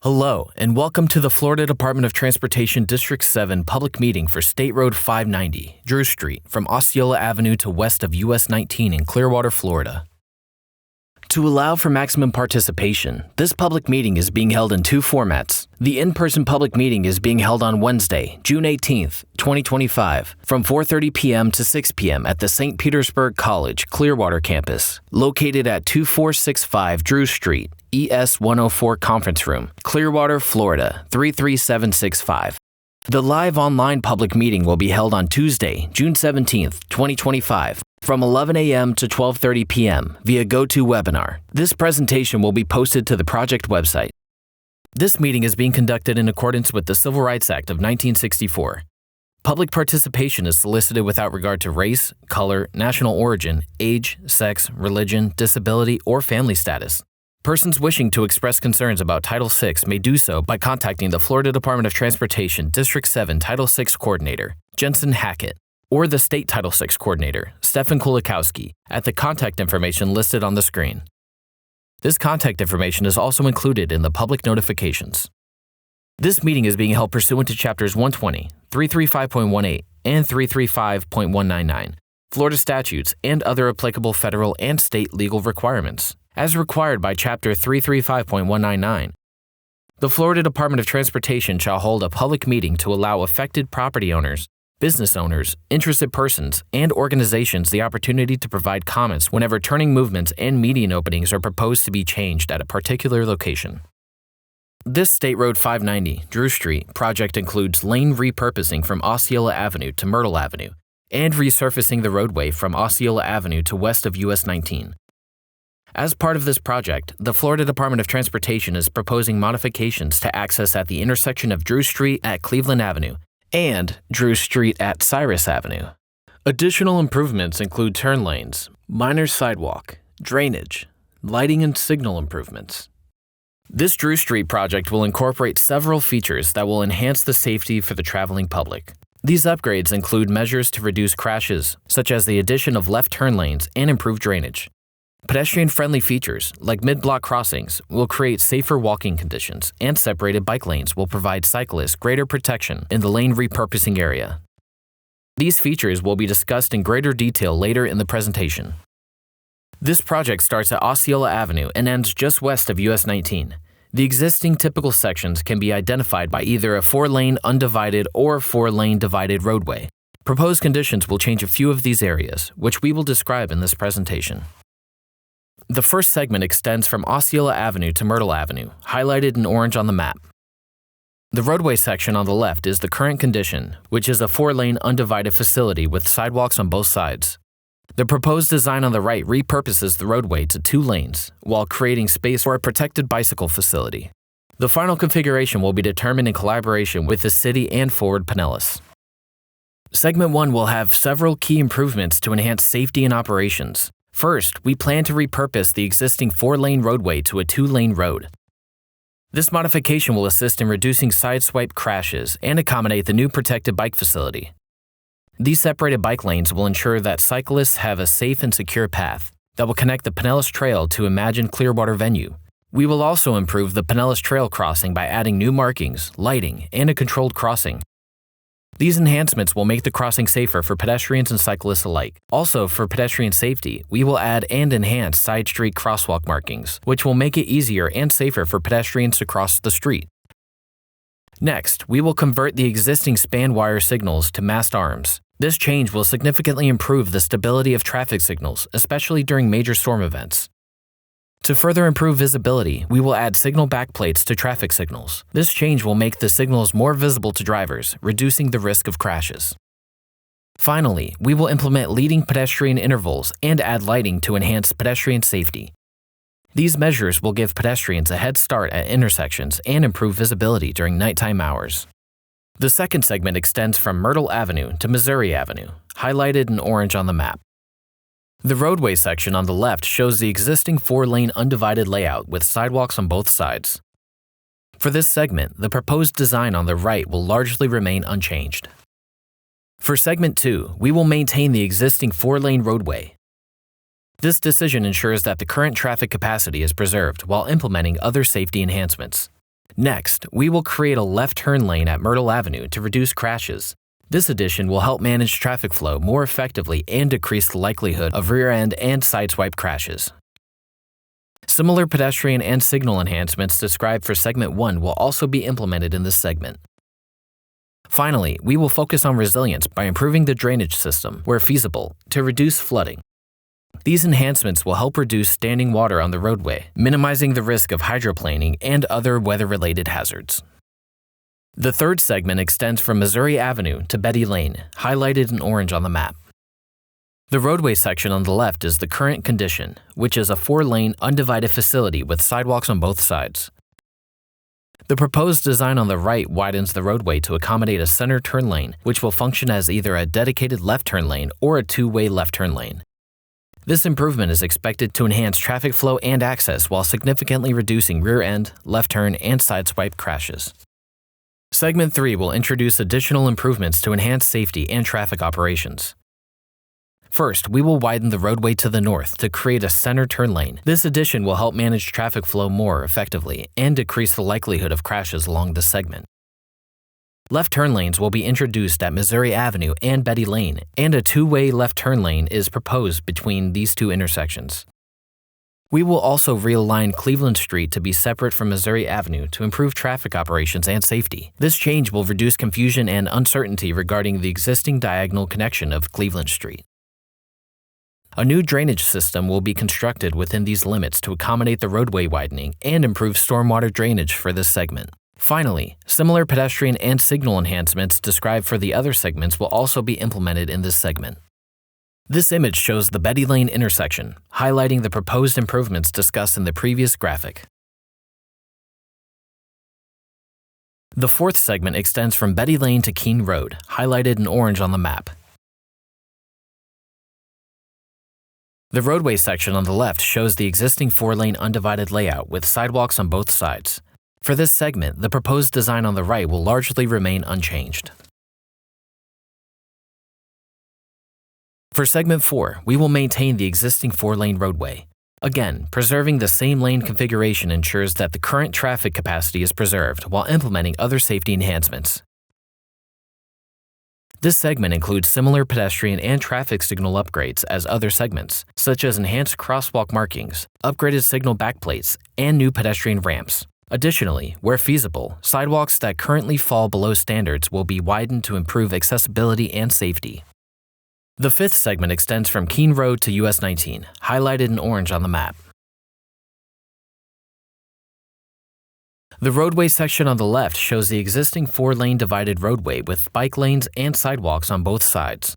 Hello, and welcome to the Florida Department of Transportation District 7 public meeting for State Road 590, Drew Street, from Osceola Avenue to west of US 19 in Clearwater, Florida. To allow for maximum participation, this public meeting is being held in two formats. The in-person public meeting is being held on Wednesday, June 18th, 2025, from 4:30 p.m. to 6 p.m. at the St. Petersburg College, Clearwater campus, located at 2465 Drew Street, ES 104 Conference Room, Clearwater, Florida, 33765. The live online public meeting will be held on Tuesday, June 17th, 2025, from 11 a.m. to 12:30 p.m. via GoToWebinar. This presentation will be posted to the project website. This meeting is being conducted in accordance with the Civil Rights Act of 1964. Public participation is solicited without regard to race, color, national origin, age, sex, religion, disability, or family status. Persons wishing to express concerns about Title VI may do so by contacting the Florida Department of Transportation District 7 Title VI Coordinator, Jensen Hackett, or the State Title VI Coordinator, Stefan Kulikowski, at the contact information listed on the screen. This contact information is also included in the public notifications. This meeting is being held pursuant to Chapters 120, 335.18, and 335.199, Florida statutes, and other applicable federal and state legal requirements, as required by Chapter 335.199. The Florida Department of Transportation shall hold a public meeting to allow affected property owners, business owners, interested persons, and organizations the opportunity to provide comments whenever turning movements and median openings are proposed to be changed at a particular location. This State Road 590, Drew Street, project includes lane repurposing from Osceola Avenue to Myrtle Avenue and resurfacing the roadway from Osceola Avenue to west of US 19. As part of this project, the Florida Department of Transportation is proposing modifications to access at the intersection of Drew Street at Cleveland Avenue and Drew Street at Cyrus Avenue. Additional improvements include turn lanes, minor sidewalk, drainage, lighting and signal improvements. This Drew Street project will incorporate several features that will enhance the safety for the traveling public. These upgrades include measures to reduce crashes, such as the addition of left turn lanes and improved drainage. Pedestrian-friendly features, like mid-block crossings, will create safer walking conditions, and separated bike lanes will provide cyclists greater protection in the lane repurposing area. These features will be discussed in greater detail later in the presentation. This project starts at Osceola Avenue and ends just west of US 19. The existing typical sections can be identified by either a 4-lane undivided or 4-lane divided roadway. Proposed conditions will change a few of these areas, which we will describe in this presentation. The first segment extends from Osceola Avenue to Myrtle Avenue, highlighted in orange on the map. The roadway section on the left is the current condition, which is a 4-lane undivided facility with sidewalks on both sides. The proposed design on the right repurposes the roadway to 2 lanes, while creating space for a protected bicycle facility. The final configuration will be determined in collaboration with the city and Forward Pinellas. Segment 1 will have several key improvements to enhance safety and operations. First, we plan to repurpose the existing 4-lane roadway to a 2-lane road. This modification will assist in reducing sideswipe crashes and accommodate the new protected bike facility. These separated bike lanes will ensure that cyclists have a safe and secure path that will connect the Pinellas Trail to imagined Clearwater venue. We will also improve the Pinellas Trail crossing by adding new markings, lighting, and a controlled crossing. These enhancements will make the crossing safer for pedestrians and cyclists alike. Also, for pedestrian safety, we will add and enhance side street crosswalk markings, which will make it easier and safer for pedestrians to cross the street. Next, we will convert the existing span wire signals to mast arms. This change will significantly improve the stability of traffic signals, especially during major storm events. To further improve visibility, we will add signal backplates to traffic signals. This change will make the signals more visible to drivers, reducing the risk of crashes. Finally, we will implement leading pedestrian intervals and add lighting to enhance pedestrian safety. These measures will give pedestrians a head start at intersections and improve visibility during nighttime hours. The second segment extends from Myrtle Avenue to Missouri Avenue, highlighted in orange on the map. The roadway section on the left shows the existing 4-lane undivided layout with sidewalks on both sides. For this segment, the proposed design on the right will largely remain unchanged. For segment 2, we will maintain the existing 4-lane roadway. This decision ensures that the current traffic capacity is preserved while implementing other safety enhancements. Next, we will create a left turn lane at Myrtle Avenue to reduce crashes. This addition will help manage traffic flow more effectively and decrease the likelihood of rear-end and sideswipe crashes. Similar pedestrian and signal enhancements described for Segment 1 will also be implemented in this segment. Finally, we will focus on resilience by improving the drainage system, where feasible, to reduce flooding. These enhancements will help reduce standing water on the roadway, minimizing the risk of hydroplaning and other weather-related hazards. The third segment extends from Missouri Avenue to Betty Lane, highlighted in orange on the map. The roadway section on the left is the current condition, which is a 4-lane undivided facility with sidewalks on both sides. The proposed design on the right widens the roadway to accommodate a center turn lane, which will function as either a dedicated left turn lane or a 2-way left turn lane. This improvement is expected to enhance traffic flow and access while significantly reducing rear-end, left turn, and sideswipe crashes. Segment 3 will introduce additional improvements to enhance safety and traffic operations. First, we will widen the roadway to the north to create a center turn lane. This addition will help manage traffic flow more effectively and decrease the likelihood of crashes along this segment. Left turn lanes will be introduced at Missouri Avenue and Betty Lane, and a 2-way left turn lane is proposed between these two intersections. We will also realign Cleveland Street to be separate from Missouri Avenue to improve traffic operations and safety. This change will reduce confusion and uncertainty regarding the existing diagonal connection of Cleveland Street. A new drainage system will be constructed within these limits to accommodate the roadway widening and improve stormwater drainage for this segment. Finally, similar pedestrian and signal enhancements described for the other segments will also be implemented in this segment. This image shows the Betty Lane intersection, highlighting the proposed improvements discussed in the previous graphic. The fourth segment extends from Betty Lane to Keene Road, highlighted in orange on the map. The roadway section on the left shows the existing 4-lane undivided layout with sidewalks on both sides. For this segment, the proposed design on the right will largely remain unchanged. For Segment 4, we will maintain the existing 4-lane roadway. Again, preserving the same lane configuration ensures that the current traffic capacity is preserved while implementing other safety enhancements. This segment includes similar pedestrian and traffic signal upgrades as other segments, such as enhanced crosswalk markings, upgraded signal backplates, and new pedestrian ramps. Additionally, where feasible, sidewalks that currently fall below standards will be widened to improve accessibility and safety. The fifth segment extends from Keene Road to US 19, highlighted in orange on the map. The roadway section on the left shows the existing 4-lane divided roadway with bike lanes and sidewalks on both sides.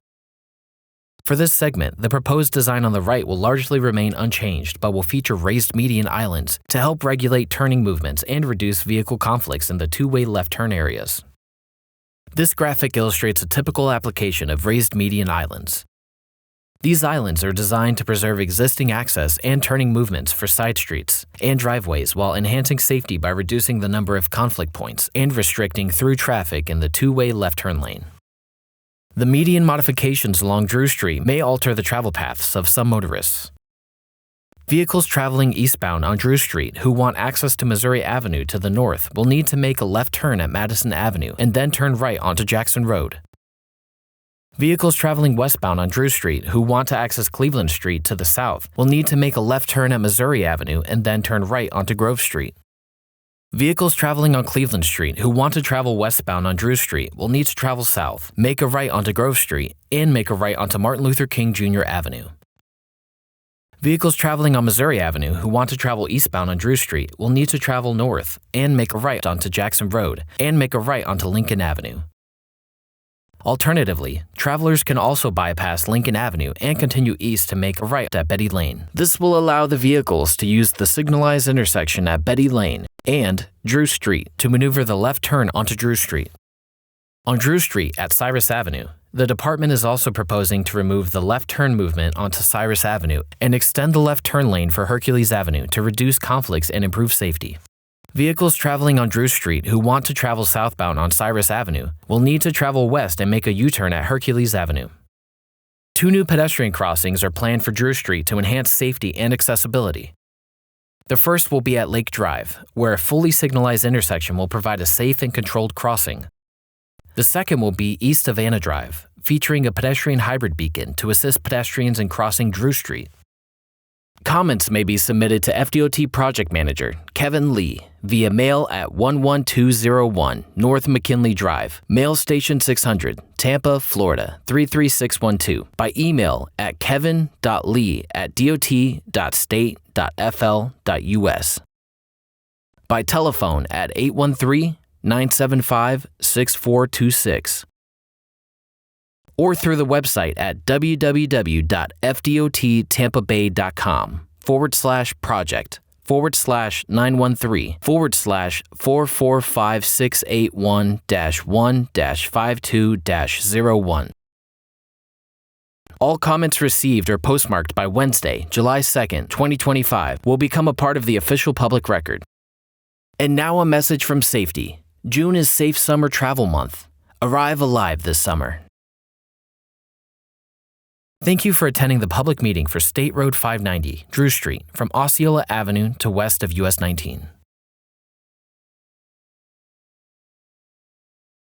For this segment, the proposed design on the right will largely remain unchanged but will feature raised median islands to help regulate turning movements and reduce vehicle conflicts in the 2-way left turn areas. This graphic illustrates a typical application of raised median islands. These islands are designed to preserve existing access and turning movements for side streets and driveways while enhancing safety by reducing the number of conflict points and restricting through traffic in the 2-way left turn lane. The median modifications along Drew Street may alter the travel paths of some motorists. Vehicles traveling eastbound on Drew Street who want access to Missouri Avenue to the north will need to make a left turn at Madison Avenue and then turn right onto Jackson Road. Vehicles traveling westbound on Drew Street who want to access Cleveland Street to the south will need to make a left turn at Missouri Avenue and then turn right onto Grove Street. Vehicles traveling on Cleveland Street who want to travel westbound on Drew Street will need to travel south, make a right onto Grove Street, and make a right onto Martin Luther King Jr. Avenue. Vehicles traveling on Missouri Avenue who want to travel eastbound on Drew Street will need to travel north and make a right onto Jackson Road and make a right onto Lincoln Avenue. Alternatively, travelers can also bypass Lincoln Avenue and continue east to make a right at Betty Lane. This will allow the vehicles to use the signalized intersection at Betty Lane and Drew Street to maneuver the left turn onto Drew Street. On Drew Street at Cyrus Avenue, the department is also proposing to remove the left turn movement onto Cyrus Avenue and extend the left turn lane for Hercules Avenue to reduce conflicts and improve safety. Vehicles traveling on Drew Street who want to travel southbound on Cyrus Avenue will need to travel west and make a U-turn at Hercules Avenue. 2 new pedestrian crossings are planned for Drew Street to enhance safety and accessibility. The first will be at Lake Drive, where a fully signalized intersection will provide a safe and controlled crossing. The second will be east of Anna Drive, featuring a pedestrian hybrid beacon to assist pedestrians in crossing Drew Street. Comments may be submitted to FDOT Project Manager Kevin Lee via mail at 11201 North McKinley Drive, Mail Station 600, Tampa, Florida 33612, by email at kevin.lee@dot.state.fl.us, by telephone at 813-975-6426, or through the website at www.fdot-tampa-bay.com/project/913/445-681-1-52-01. All comments received or postmarked by Wednesday, July 2nd, 2025 will become a part of the official public record. And now a message from Safety. June is Safe Summer Travel Month. Arrive alive this summer. Thank you for attending the public meeting for State Road 590, Drew Street, from Osceola Avenue to west of US 19.